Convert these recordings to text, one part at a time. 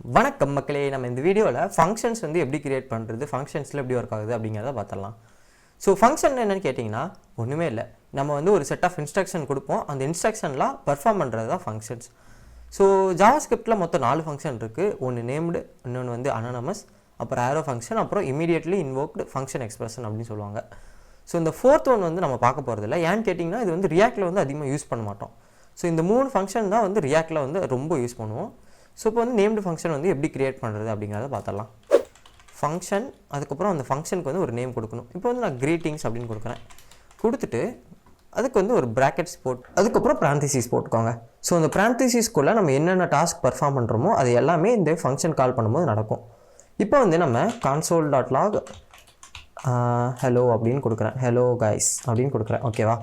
வணக்கம் மக்களே, நம்ம இந்த வீடியோவில் ஃபங்க்ஷன்ஸ் வந்து எப்படி கிரியேட் பண்ணுறது, ஃபங்க்ஷன்ஸில் எப்படி ஒர்க் ஆகுது அப்படிங்கிறத பார்த்துடலாம். ஸோ ஃபங்க்ஷன் என்னென்னு கேட்டிங்கன்னா ஒன்றுமே இல்லை. நம்ம வந்து ஒரு செட் ஆஃப் இன்ஸ்ட்ரக்ஷன் கொடுப்போம். அந்த இன்ஸ்ட்ரக்ஷன்லாம் பர்ஃபார்ம் பண்ணுறது தான் ஃபங்க்ஷன்ஸ். ஸோ ஜாவாஸ்கிரிப்டில் மொத்தம் 4 ஃபங்க்ஷன் இருக்குது. ஒன்று நேம்டு, இன்னொன்று வந்து அனானமஸ், அப்புறம் ஆரோ ஃபங்க்ஷன், அப்புறம் இமீடியட்லி இன்வோக்டு ஃபங்க்ஷன் எக்ஸ்பிரஷன் அப்படின்னு சொல்லுவாங்க. ஸோ இந்த 4th ஒன் வந்து நம்ம பார்க்க போகிறதில்ல. ஏன்னு கேட்டிங்கன்னா இது வந்து ரியாக்டில் வந்து அதிகமாக யூஸ் பண்ண மாட்டோம். ஸோ இந்த 3 ஃபங்க்ஷன் தான் வந்து ரியாக்டில் வந்து ரொம்ப யூஸ் பண்ணுவோம். ஸோ இப்போ வந்து நேம்டு ஃபங்க்ஷன் வந்து எப்படி கிரியேட் பண்ணுறது அப்படிங்கிறத பார்த்துடலாம். ஃபங்க்ஷன், அதுக்கப்புறம் அந்த ஃபங்க்ஷனுக்கு வந்து ஒரு நேம் கொடுக்கணும். இப்போ வந்து நான் கிரீட்டிங்ஸ் அப்படின்னு கொடுக்குறேன். கொடுத்துட்டு அதுக்கு வந்து ஒரு ப்ராக்கெட்ஸ் போட்டு அதுக்கப்புறம் parentheses போட்டுக்கோங்க. ஸோ அந்த parenthesesக்குள்ளே நம்ம என்னென்ன டாஸ்க் பர்ஃபார்ம் பண்ணுறோமோ அது எல்லாமே இந்த ஃபங்க்ஷன் கால் பண்ணும்போது நடக்கும். இப்போ வந்து நம்ம console.log hello அப்படின்னு கொடுக்குறேன். hello guys அப்படின்னு கொடுக்குறேன். ஓகேவா?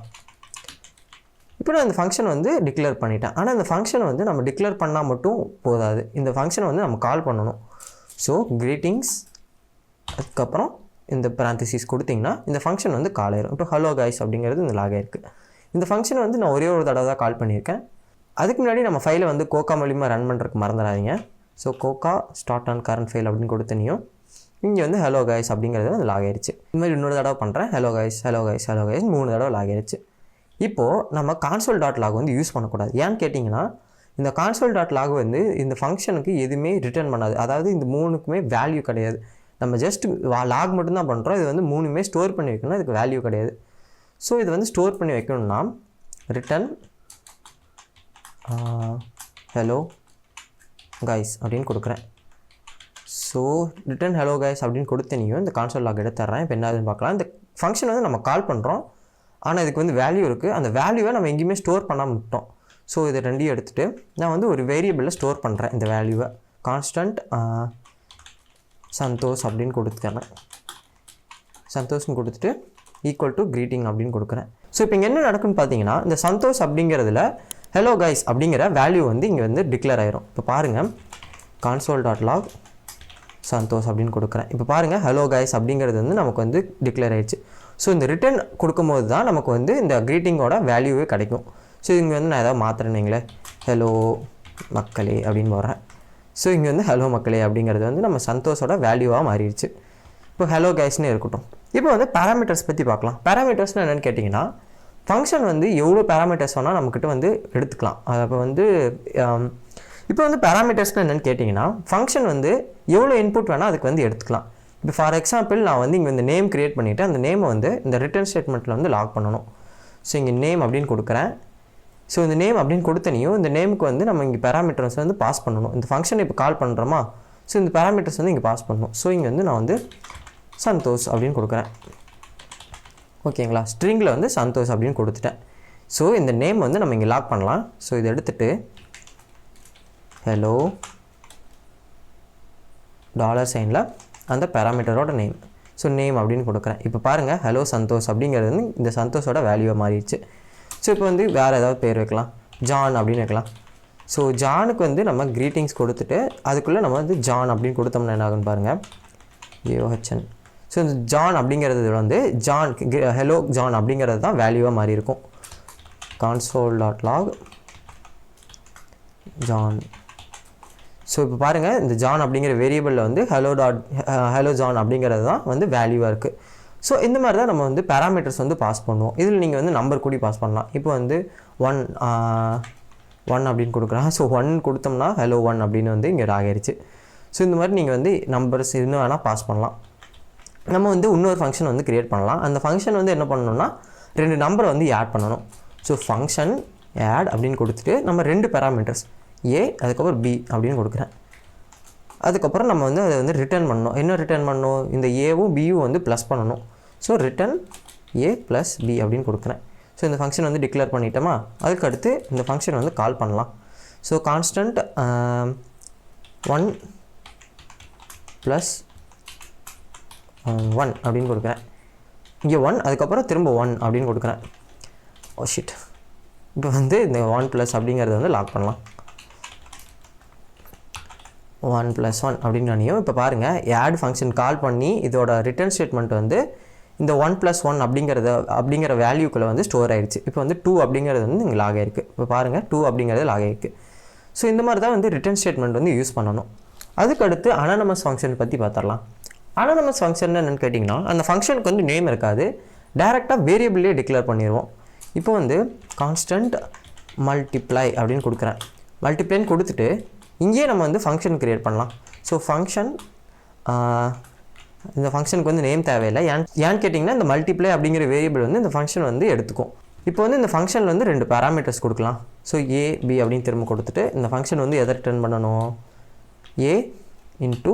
இப்போ நான் இந்த ஃபங்க்ஷன் வந்து டிக்ளேர் பண்ணிட்டேன். ஆனால் இந்த ஃபங்க்ஷனை வந்து நம்ம டிக்ளேர் பண்ணால் மட்டும் போதாது. இந்த ஃபங்க்ஷனை வந்து நம்ம கால் பண்ணணும். ஸோ கிரீட்டிங்ஸ், அதுக்கப்புறம் இந்த parentheses கொடுத்திங்கன்னா இந்த ஃபங்க்ஷன் வந்து கால் ஆயிரும். இப்போ ஹலோ கைஸ் அப்படிங்கிறது இந்த லாக் ஆயிருக்கு. இந்த ஃபங்க்ஷனை வந்து நான் ஒரே ஒரு தடவை தான் கால் பண்ணியிருக்கேன். அதுக்கு முன்னாடி நம்ம ஃபைலை வந்து கோகா மூலிமா ரன் பண்ணுறதுக்கு மறந்துடாதீங்க. ஸோ கோகா ஸ்டார்ட் ஆன் கரண்ட் ஃபைல் அப்படின்னு கொடுத்தனையும் இங்கே வந்து ஹலோ கைஸ் அப்படிங்கிறது வந்து லாக் ஆயிடுச்சு. இந்த மாதிரி இன்னொரு தடவை பண்ணுறேன். Hello guys hello guys hello guys 3 தடவை லாக் ஆயிடுச்சு. இப்போது நம்ம console.log வந்து யூஸ் பண்ணக்கூடாது. ஏன்னு கேட்டிங்கன்னா இந்த console.log வந்து இந்த ஃபங்க்ஷனுக்கு எதுவுமே ரிட்டர்ன் பண்ணாது. அதாவது இந்த 3க்குமே வேல்யூ கிடையாது. நம்ம ஜஸ்ட் லாக் மட்டும்தான் பண்ணுறோம். இது வந்து 3மே ஸ்டோர் பண்ணி வைக்கணும். இதுக்கு வேல்யூ கிடையாது. ஸோ இது வந்து ஸ்டோர் பண்ணி வைக்கணும்னா ரிட்டன் ஹலோ கைஸ் அப்படின்னு கொடுக்குறேன். ஸோ ரிட்டன் ஹலோ கைஸ் அப்படின்னு கொடுத்தனையும் இந்த console.log எடுத்துட்றேன். இப்போ என்னதுன்னு பார்க்கலாம். இந்த ஃபங்க்ஷன் வந்து நம்ம கால் பண்ணுறோம். ஆனால் இதுக்கு வந்து வேல்யூ இருக்குது. அந்த வேல்யூவை நம்ம எங்கேயுமே ஸ்டோர் பண்ணாமல் விட்டோம். ஸோ இதை ரெண்டையும் எடுத்துகிட்டு நான் வந்து ஒரு வேரியபிளில் ஸ்டோர் பண்ணுறேன். இந்த வேல்யூவை கான்ஸ்டன்ட் சந்தோஷ் அப்படின்னு கொடுத்துக்கிறேன். சந்தோஷ்னு கொடுத்துட்டு ஈக்குவல் டு கிரீட்டிங் அப்படின்னு கொடுக்குறேன். ஸோ இப்போ இங்கே என்ன நடக்குன்னு பார்த்தீங்கன்னா இந்த சந்தோஷ் அப்படிங்கிறதுல ஹலோ கைஸ் அப்படிங்கிற வேல்யூ வந்து இங்கே வந்து டிக்ளேர் ஆயிரும். இப்போ பாருங்கள், console.log சந்தோஷ் அப்படின்னு கொடுக்குறேன். இப்போ பாருங்கள், ஹலோ கைஸ் அப்படிங்கிறது வந்து நமக்கு வந்து டிக்ளேர் ஆயிடுச்சு. ஸோ இந்த ரிட்டன் கொடுக்கும்போது தான் நமக்கு வந்து இந்த க்ரீட்டிங்கோட வேல்யூவே கிடைக்கும். ஸோ இங்கே வந்து நான் ஏதாவது மாற்றுறேன்னீங்களே, ஹலோ மக்களே அப்படின்னு போடுறேன். ஸோ இங்கே வந்து ஹலோ மக்களே அப்படிங்கிறது வந்து நம்ம சந்தோஷோட வேல்யூவாக மாறிடுச்சு. இப்போ ஹலோ கைஸ்னு இருக்கட்டும். இப்போ வந்து பேராமீட்டர்ஸ் பற்றி பார்க்கலாம். பேராமீட்டர்ஸ்னு என்னென்னு கேட்டிங்கன்னா ஃபங்க்ஷன் வந்து எவ்வளோ பேராமீட்டர்ஸ் வேணால் நம்மக்கிட்ட வந்து எடுத்துக்கலாம். அப்போ வந்து இப்போ வந்து பேராமீட்டர்ஸ்னு என்னென்னு கேட்டிங்கன்னா ஃபங்க்ஷன் வந்து எவ்வளோ இன்புட் வேணால் அதுக்கு வந்து எடுத்துக்கலாம். இப்போ ஃபார் எக்ஸாம்பிள் நான் வந்து இங்கே இந்த நேம் க்ரியேட் பண்ணிவிட்டு அந்த நேமை வந்து இந்த ரிட்டர்ன் ஸ்டேட்மெண்ட்டில் வந்து லாக் பண்ணணும். ஸோ இங்கே நேம் அப்படின்னு கொடுக்குறேன். ஸோ இந்த நேம் அப்படின்னு கொடுத்தனையும் இந்த நேமுக்கு வந்து நம்ம இங்கே பேராமீட்டர்ஸ் வந்து பாஸ் பண்ணணும். இந்த ஃபங்க்ஷனை இப்போ கால் பண்ணுறோமா, ஸோ இந்த பேராமீட்டர்ஸ் வந்து இங்கே பாஸ் பண்ணணும். ஸோ இங்கே வந்து நான் வந்து சந்தோஷ் அப்படின்னு கொடுக்குறேன். ஓகேங்களா? ஸ்ட்ரிங்கில் வந்து சந்தோஷ் அப்படின்னு கொடுத்துட்டேன். ஸோ இந்த நேம் வந்து நம்ம இங்கே லாக் பண்ணலாம். ஸோ இதை எடுத்துகிட்டு ஹலோ $சைனில் அந்த பேராமீட்டரோட நேம், ஸோ நேம் அப்படின்னு கொடுக்குறேன். இப்போ பாருங்கள், ஹலோ சந்தோஷ் அப்படிங்கிறது வந்து இந்த சந்தோஷோட வேல்யூவை மாறிடுச்சு. ஸோ இப்போ வந்து வேறு ஏதாவது பேர் வைக்கலாம், ஜான் அப்படின்னு வைக்கலாம். ஸோ ஜானுக்கு வந்து நம்ம க்ரீட்டிங்ஸ் கொடுத்துட்டு அதுக்குள்ளே நம்ம வந்து ஜான் அப்படின்னு கொடுத்தோம்னா என்ன ஆகுன்னு பாருங்கள், யோஹெச்என். ஸோ இந்த ஜான் அப்படிங்கிறது வந்து ஜான் ஹலோ ஜான் அப்படிங்கிறது தான் வேல்யூவாக மாறி இருக்கும். console.log John. ஸோ இப்போ பாருங்கள், இந்த ஜான் அப்படிங்கிற வேரியபிளில் வந்து ஹலோ ஜான் அப்படிங்கிறது தான் வந்து வேல்யூவாக இருக்குது. ஸோ இந்த மாதிரி தான் நம்ம வந்து பேராமீட்டர்ஸ் வந்து பாஸ் பண்ணுவோம். இதில் நீங்கள் வந்து நம்பர் கூடி பாஸ் பண்ணலாம். இப்போ வந்து 1 அப்படின்னு கொடுக்குறேன். ஸோ 1 கொடுத்தோம்னா ஹலோ 1 அப்படின்னு வந்து இங்கே ஆகிடுச்சு. ஸோ இந்த மாதிரி நீங்கள் வந்து நம்பர்ஸ் இன்னும் வேணால் பாஸ் பண்ணலாம். நம்ம வந்து இன்னொரு ஃபங்க்ஷன் வந்து க்ரியேட் பண்ணலாம். அந்த ஃபங்க்ஷன் வந்து என்ன பண்ணணும்னா 2 நம்பரை வந்து ஆட் பண்ணணும். ஸோ ஃபங்க்ஷன் ஆட் அப்படின்னு கொடுத்துட்டு நம்ம 2 பேராமீட்டர்ஸ் ஏ அதுக்கப்புறம் பி அப்படின்னு கொடுக்குறேன். அதுக்கப்புறம் நம்ம வந்து அதை வந்து ரிட்டர்ன் பண்ணணும். என்ன ரிட்டர்ன் பண்ணணும், இந்த ஏவும் பியும் வந்து ப்ளஸ் பண்ணணும். ஸோ ரிட்டன் ஏ ப்ளஸ் பி அப்படின்னு கொடுக்குறேன். ஸோ இந்த ஃபங்க்ஷன் வந்து டிக்ளேர் பண்ணிட்டோமா, அதுக்கடுத்து இந்த ஃபங்க்ஷன் வந்து கால் பண்ணலாம். ஸோ கான்ஸ்டன்ட் 1 + 1 அப்படின்னு கொடுக்குறேன். இங்கே 1 அதுக்கப்புறம் திரும்ப 1 அப்படின்னு கொடுக்குறேன். Oh shit. இப்போ வந்து இந்த 1 + அப்படிங்கிறத வந்து லாக் பண்ணலாம். 1 + 1 அப்படின்னு நினையும். இப்போ பாருங்கள், ஆட் ஃபங்க்ஷன் கால் பண்ணி இதோட ரிட்டர்ன் ஸ்டேட்மெண்ட் வந்து இந்த 1 + 1 அப்படிங்கிற வேல்யூக்குள்ளே வந்து ஸ்டோர் ஆகிடுச்சு. இப்போ வந்து 2 அப்படிங்கிறது வந்து இங்கே லாக் ஆகிருக்கு. இப்போ பாருங்கள், 2 அப்படிங்கிறது லாக் ஆகிருக்கு. ஸோ இந்த மாதிரி தான் வந்து ரிட்டர்ன் ஸ்டேட்மெண்ட் வந்து யூஸ் பண்ணணும். அதுக்கு அடுத்து அனானமஸ் ஃபங்க்ஷன் பற்றி பார்த்துடலாம். அனானமஸ் ஃபங்க்ஷன் என்னென்னு கேட்டிங்கன்னா அந்த ஃபங்க்ஷனுக்கு வந்து நேம் இருக்காது, டைரெக்டாக வேரியபிளே டிக்ளேர் பண்ணிடுவோம். இப்போ வந்து கான்ஸ்டன்ட் மல்டிப்ளை அப்படின்னு கொடுக்குறேன். மல்டிப்ளைன்னு கொடுத்துட்டு இங்கேயே நம்ம வந்து ஃபங்க்ஷன் க்ரியேட் பண்ணலாம். ஸோ ஃபங்க்ஷன் இந்த ஃபங்க்ஷனுக்கு வந்து நேம் தேவையில்லை. ஏன்னு கேட்டிங்கன்னா இந்த மல்டிப்ளை அப்படிங்கிற வேரியபிள் வந்து இந்த ஃபங்க்ஷன் வந்து எடுத்துக்கும். இப்போ வந்து இந்த ஃபங்க்ஷனில் வந்து 2 பேராமீட்டர்ஸ் கொடுக்கலாம். ஸோ ஏ பி அப்படின்னு திரும்ப கொடுத்துட்டு இந்த ஃபங்க்ஷன் வந்து எதை ரிட்டர்ன் பண்ணணும், A into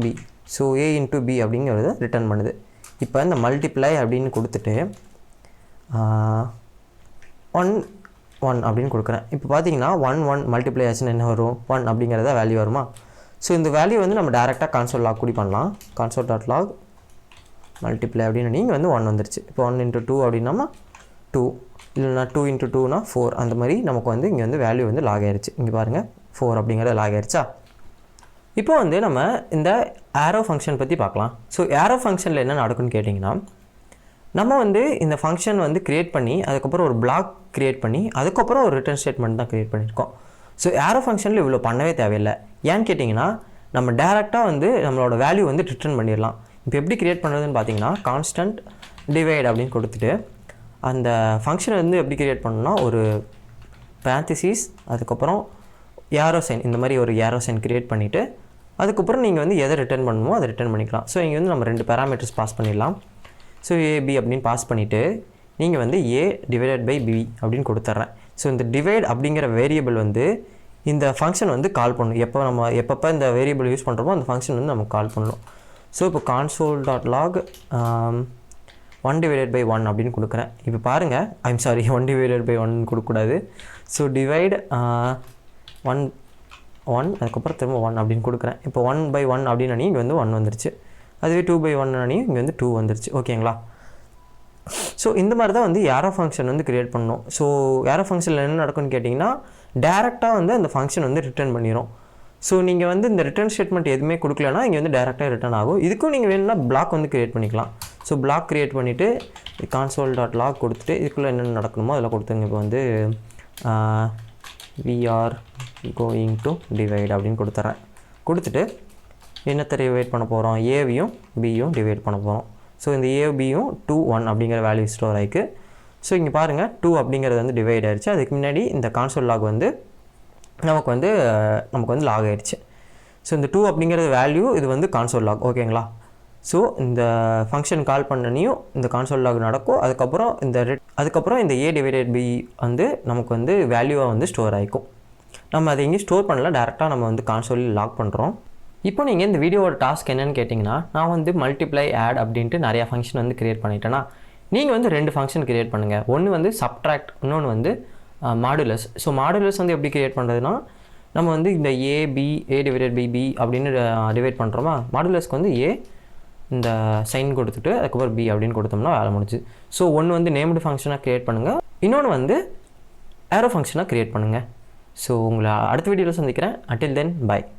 B. So A into B அப்படிங்கிறது ரிட்டர்ன் பண்ணுது. இப்போ இந்த மல்டிப்ளை அப்படின்னு கொடுத்துட்டு 1 1 அப்படின்னு கொடுக்குறேன். இப்போ பார்த்தீங்கன்னா 1 1 மல்டிப்ளை ஆச்சுன்னு என்ன வரும், 1 அப்படிங்கிறத வேல்யூ வருமா. ஸோ இந்த வேல்யூ வந்து நம்ம டேரெக்டாக கான்சோல் லாக் கூடி பண்ணலாம். console.log மல்டிப்ளை அப்படின்னு நீங்கள் வந்து 1 வந்துருச்சு. இப்போ 1 × 2 அப்படின்னா 2, இல்லைனா 2 × 2னா 4. அந்த மாதிரி நமக்கு வந்து இங்கே வந்து வேல்யூ வந்து லாக் ஆயிடுச்சு. இங்கே பாருங்கள் 4 அப்படிங்கிறது லாக் ஆயிடுச்சா. இப்போ வந்து நம்ம இந்த ஆரோ ஃபங்க்ஷன் பற்றி பார்க்கலாம். ஸோ ஆரோ ஃபங்க்ஷனில் என்ன நடக்குன்னு கேட்டிங்கன்னா நம்ம வந்து இந்த ஃபங்க்ஷன் வந்து க்ரியேட் பண்ணி அதுக்கப்புறம் ஒரு பிளாக் க்ரியேட் பண்ணி அதுக்கப்புறம் ஒரு ரிட்டர்ன் ஸ்டேட்மெண்ட் தான் க்ரியேட் பண்ணியிருக்கோம். ஸோ ஆரோ ஃபங்க்ஷனில் இவ்வளோ பண்ணவே தேவையில்லை. ஏன்னு கேட்டிங்கன்னா நம்ம டேரெக்டாக வந்து நம்மளோட வேல்யூ வந்து ரிட்டர்ன் பண்ணிடலாம். இப்போ எப்படி க்ரியேட் பண்ணுறதுன்னு பார்த்தீங்கன்னா கான்ஸ்டன்ட் டிவைட் அப்படின்னு கொடுத்துட்டு அந்த ஃபங்க்ஷனை வந்து எப்படி க்ரியேட் பண்ணணும்னா ஒரு பேரன்தீசிஸ் அதுக்கப்புறம் ஏரோ சைன், இந்த மாதிரி ஒரு ஏரோ சைன் க்ரியேட் பண்ணிவிட்டு அதுக்கப்புறம் நீங்கள் வந்து எதை ரிட்டர்ன் பண்ணணுமோ அதை ரிட்டர்ன் பண்ணிக்கலாம். ஸோ இங்கே வந்து நம்ம 2 பேராமீட்டர்ஸ் பாஸ் பண்ணிடலாம். ஸோ ஏபி அப்படின்னு பாஸ் பண்ணிவிட்டு நீங்கள் வந்து ஏ டிவைடட் பை பி அப்படின்னு கொடுத்துட்றேன். ஸோ இந்த டிவைட் அப்படிங்கிற வேரியபிள் வந்து இந்த ஃபங்க்ஷன் வந்து கால் பண்ணணும். எப்பப்போ இந்த வேரியபிள் யூஸ் பண்ணுறோமோ அந்த ஃபங்க்ஷன் வந்து நமக்கு கால் பண்ணணும். ஸோ இப்போ console.log 1/1 அப்படின்னு கொடுக்குறேன். இப்போ பாருங்கள், ஐம் சாரி 1/1 கொடுக்கக்கூடாது. ஸோ டிவைட் 1 1 அதுக்கப்புறம் திரும்ப 1 அப்படின்னு கொடுக்குறேன். இப்போ 1/1 அப்படின்னு இங்கே வந்து 1 வந்துருச்சு. அதுவே 2/1 இங்கே வந்து 2 வந்துருச்சு. ஓகேங்களா. ஸோ இந்த மாதிரி தான் வந்து ஏரோ ஃபங்க்ஷன் வந்து க்ரியேட் பண்ணணும். ஸோ ஏரோ ஃபங்க்ஷனில் என்ன நடக்கும்னு கேட்டிங்கன்னா டேரெக்டாக வந்து அந்த ஃபங்க்ஷன் வந்து ரிட்டர்ன் பண்ணிடும். ஸோ நீங்கள் வந்து இந்த ரிட்டர்ன் ஸ்டேட்மெண்ட் எதுவுமே கொடுக்கலன்னா இங்கே வந்து டேரெக்டாக ரிட்டர்ன் ஆகும். இதுக்கும் நீங்கள் வேணும்னா பிளாக் வந்து க்ரியேட் பண்ணிக்கலாம். ஸோ பிளாக் க்ரியேட் பண்ணிவிட்டு console.log கொடுத்துட்டு இதுக்குள்ளே என்னென்ன நடக்கணுமோ அதில் கொடுத்துங்க. இப்போ வந்து we are going to divide அப்படின்னு கொடுத்துட்றேன். கொடுத்துட்டு என்னத்தை டிவைட் பண்ண போகிறோம், ஏவியும் பியும் டிவைட் பண்ண போகிறோம். ஸோ இந்த ஏபியும் 2 1 அப்படிங்கிற வேல்யூ ஸ்டோர் ஆகிருக்கு. ஸோ இங்கே பாருங்கள் 2 அப்படிங்கிறது வந்து டிவைட் ஆகிடுச்சு. அதுக்கு முன்னாடி இந்த console.log வந்து நமக்கு வந்து லாக் ஆகிடுச்சு. ஸோ இந்த 2 அப்படிங்கிறது வேல்யூ, இது வந்து console.log. ஓகேங்களா. ஸோ இந்த ஃபங்க்ஷன் கால் பண்ணனையும் இந்த console.log நடக்கும். அதுக்கப்புறம் இந்த ஏ டிவைடட் பி வந்து நமக்கு வந்து வேல்யூவாக வந்து ஸ்டோர் ஆகிக்கும். நம்ம அதை எங்கேயும் ஸ்டோர் பண்ணல, டேரெக்டாக நம்ம வந்து கான்சோலில் லாக் பண்ணுறோம். இப்போ நீங்கள் இந்த வீடியோவோட டாஸ்க் என்னென்னு கேட்டிங்கன்னா நான் வந்து மல்டிப்ளை ஆட் அப்படின்ட்டு நிறையா ஃபங்க்ஷன் வந்து க்ரியேட் பண்ணிட்டேன்னா நீங்கள் வந்து 2 ஃபங்க்ஷன் க்ரியேட் பண்ணுங்கள். ஒன்று வந்து சப்ட்ராக்ட், இன்னொன்று வந்து மாடுலஸ். ஸோ மாடுலஸ் வந்து எப்படி க்ரியேட் பண்ணுறதுன்னா நம்ம வந்து இந்த ஏ டிவைடட் பை பி அப்படின்னு டிவைட் பண்ணுறோமா. மாடுலஸ்க்கு வந்து ஏ இந்த சைன் கொடுத்துட்டு அதுக்கப்புறம் பி அப்படின்னு கொடுத்தோம்னா வேலை முடிஞ்சு. ஸோ ஒன்று வந்து நேம்டு ஃபங்க்ஷனாக க்ரியேட் பண்ணுங்கள், இன்னொன்று வந்து ஏரோ ஃபங்க்ஷனாக க்ரியேட் பண்ணுங்கள். ஸோ உங்களை அடுத்த வீடியோவில் சந்திக்கிறேன். until then bye.